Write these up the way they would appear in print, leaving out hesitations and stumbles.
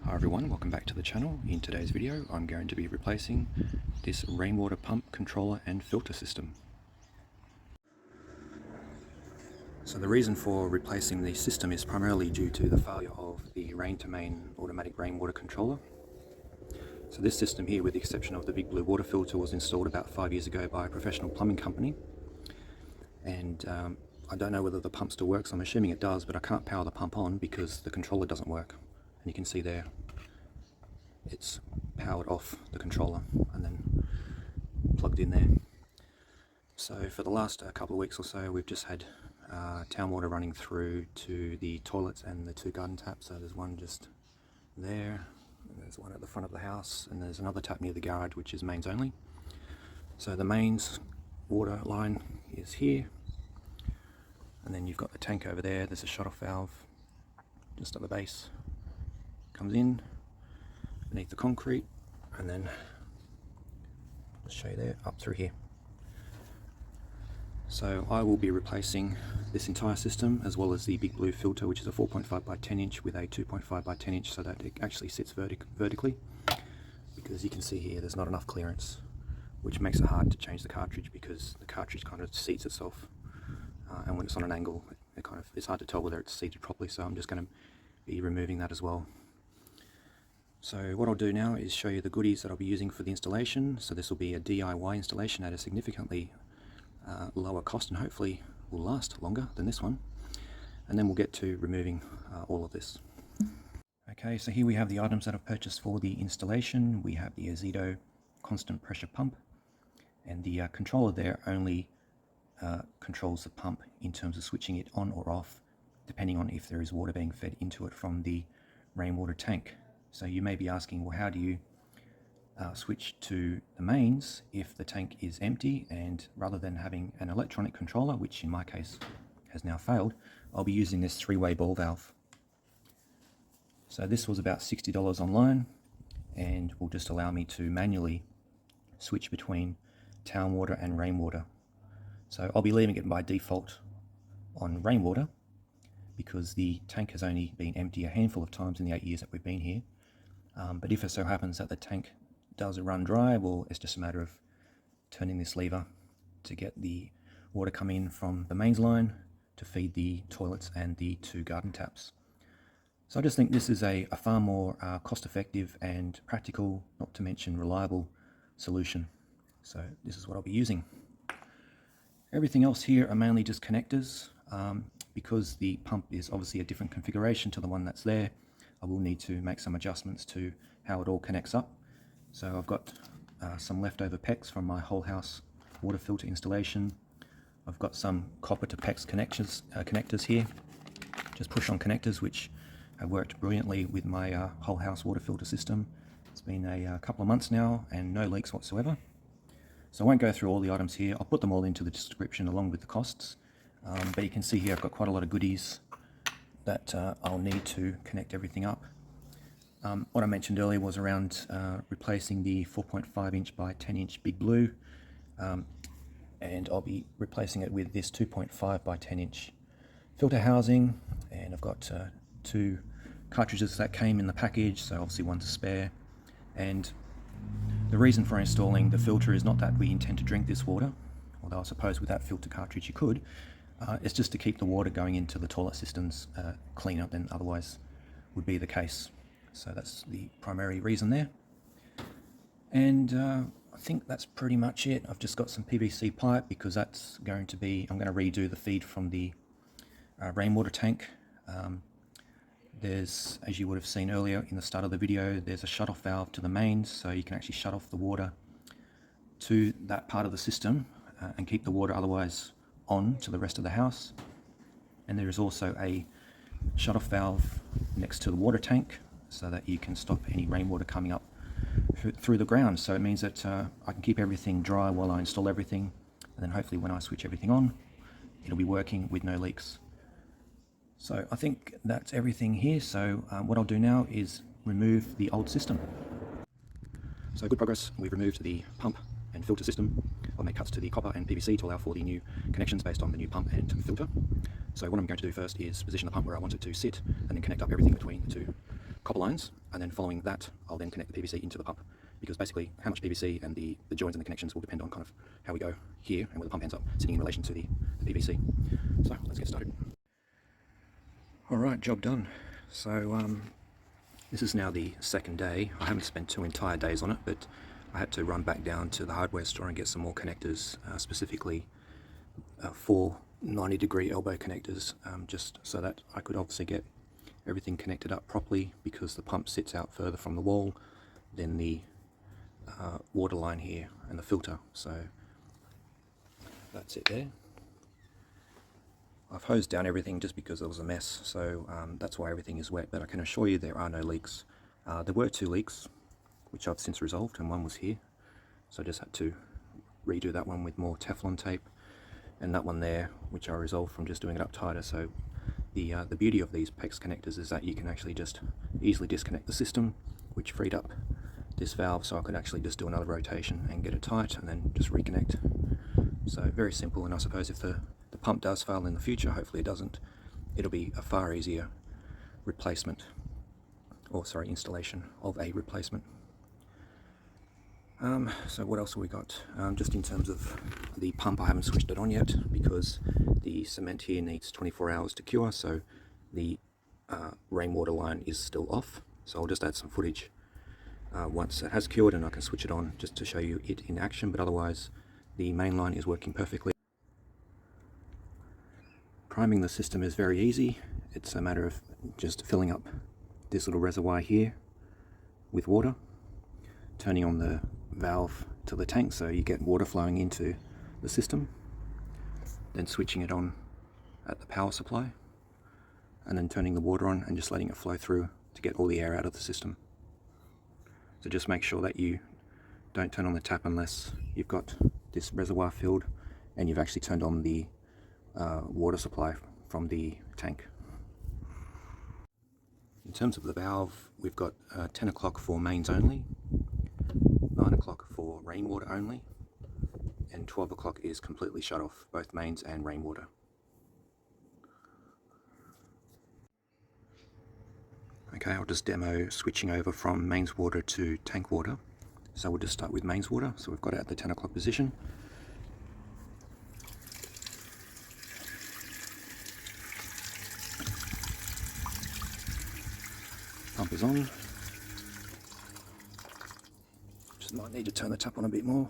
Hi everyone, welcome back to the channel. In today's video I'm going to be replacing this rainwater pump controller and filter system. So the reason for replacing the system is primarily due to the failure of the rain-to-main automatic rainwater controller. So this system here, with the exception of the big blue water filter, was installed about 5 years ago by a professional plumbing company, and I don't know whether the pump still works. I'm assuming it does, but I can't power the pump on because the controller doesn't work. And you can see there it's powered off the controller and then plugged in there. So for the last couple of weeks or so we've just had town water running through to the toilets and the two garden taps. So there's one just there, and there's one at the front of the house, and there's another tap near the garage which is mains only. So the mains water line is here, and then you've got the tank over there. There's a shut-off valve just at the base, comes in beneath the concrete, and then I'll show you there, up through here. So I will be replacing this entire system, as well as the big blue filter, which is a 4.5 by 10 inch with a 2.5 by 10 inch, so that it actually sits vertically, because you can see here there's not enough clearance, which makes it hard to change the cartridge, because the cartridge kind of seats itself, and when it's on an angle it's hard to tell whether it's seated properly. So I'm just going to be removing that as well. So what I'll do now is show you the goodies that I'll be using for the installation. So this will be a DIY installation at a significantly lower cost, and hopefully will last longer than this one. And then we'll get to removing all of this. Okay, so here we have the items that I've purchased for the installation. We have the Ozito constant pressure pump, and the controller there only controls the pump in terms of switching it on or off, depending on if there is water being fed into it from the rainwater tank. So you may be asking, well, how do you switch to the mains if the tank is empty? And rather than having an electronic controller, which in my case has now failed, I'll be using this three-way ball valve. So this was about $60 online, and will just allow me to manually switch between town water and rainwater. So I'll be leaving it by default on rainwater, because the tank has only been empty a handful of times in the 8 years that we've been here. But if it so happens that the tank does run dry, well, it's just a matter of turning this lever to get the water coming in from the mains line to feed the toilets and the two garden taps. So I just think this is a far more cost-effective and practical, not to mention reliable, solution. So this is what I'll be using. Everything else here are mainly just connectors. Because the pump is obviously a different configuration to the one that's there, I will need to make some adjustments to how it all connects up. So I've got some leftover PEX from my whole house water filter installation. I've got some copper to PEX connectors here, just push-on connectors, which have worked brilliantly with my whole house water filter system. It's been a couple of months now and no leaks whatsoever. So I won't go through all the items here. I'll put them all into the description along with the costs. But you can see here I've got quite a lot of goodies that I'll need to connect everything up. What I mentioned earlier was around replacing the 4.5 inch by 10 inch big blue, and I'll be replacing it with this 2.5 by 10 inch filter housing, and I've got two cartridges that came in the package, so obviously one to spare. And the reason for installing the filter is not that we intend to drink this water, although I suppose with that filter cartridge you could. It's just to keep the water going into the toilet systems cleaner than otherwise would be the case. So that's the primary reason there. And I think that's pretty much it. I've just got some PVC pipe, because that's going to be, I'm going to redo the feed from the rainwater tank. There's, as you would have seen earlier in the start of the video, there's a shut-off valve to the mains, so you can actually shut off the water to that part of the system and keep the water otherwise on to the rest of the house. And there is also a shut-off valve next to the water tank, so that you can stop any rainwater coming up through the ground. So it means that I can keep everything dry while I install everything, and then hopefully when I switch everything on, it'll be working with no leaks. So I think that's everything here. So what I'll do now is remove the old system. So good progress. We've removed the pump and filter system. I'll make cuts to the copper and PVC to allow for the new connections based on the new pump and filter. So what I'm going to do first is position the pump where I want it to sit, and then connect up everything between the two copper lines. and then following that I'll then connect the PVC into the pump, because basically how much PVC and the joins and the connections will depend on kind of how we go here and where the pump ends up sitting in relation to the PVC. So let's get started. Alright, job done. So this is now the second day. I haven't spent 2 entire days on it, but I had to run back down to the hardware store and get some more connectors, specifically 4 90-degree elbow connectors, just so that I could obviously get everything connected up properly, because the pump sits out further from the wall than the water line here and the filter. So that's it there. I've hosed down everything just because it was a mess, so that's why everything is wet, but I can assure you there are no leaks. There were 2 leaks, which I've since resolved, and one was here, so I just had to redo that one with more Teflon tape, and that one there, which I resolved from just doing it up tighter. So the beauty of these PEX connectors is that you can actually just easily disconnect the system, which freed up this valve, so I could actually just do another rotation and get it tight and then just reconnect. So very simple, and I suppose if the pump does fail in the future, hopefully it doesn't, it'll be a far easier replacement, or sorry, installation of a replacement. So what else have we got? Just in terms of the pump, I haven't switched it on yet because the cement here needs 24 hours to cure, so the rainwater line is still off. So I'll just add some footage once it has cured, and I can switch it on just to show you it in action, but otherwise the main line is working perfectly. Priming the system is very easy. It's a matter of just filling up this little reservoir here with water, turning on the valve to the tank so you get water flowing into the system, then switching it on at the power supply, and then turning the water on and just letting it flow through to get all the air out of the system. So just make sure that you don't turn on the tap unless you've got this reservoir filled and you've actually turned on the water supply from the tank. In terms of the valve, we've got 10 o'clock for mains only, 9 o'clock for rainwater only, and 12 o'clock is completely shut off, both mains and rainwater. Okay, I'll just demo switching over from mains water to tank water. So we'll just start with mains water. So we've got it at the 10 o'clock position. Pump is on. Just might need to turn the tap on a bit more.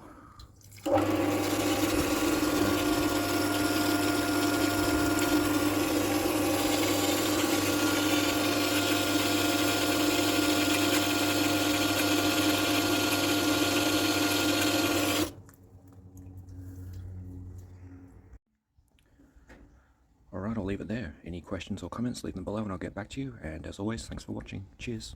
Alright, I'll leave it there. Any questions or comments, leave them below and I'll get back to you. And as always, thanks for watching. Cheers.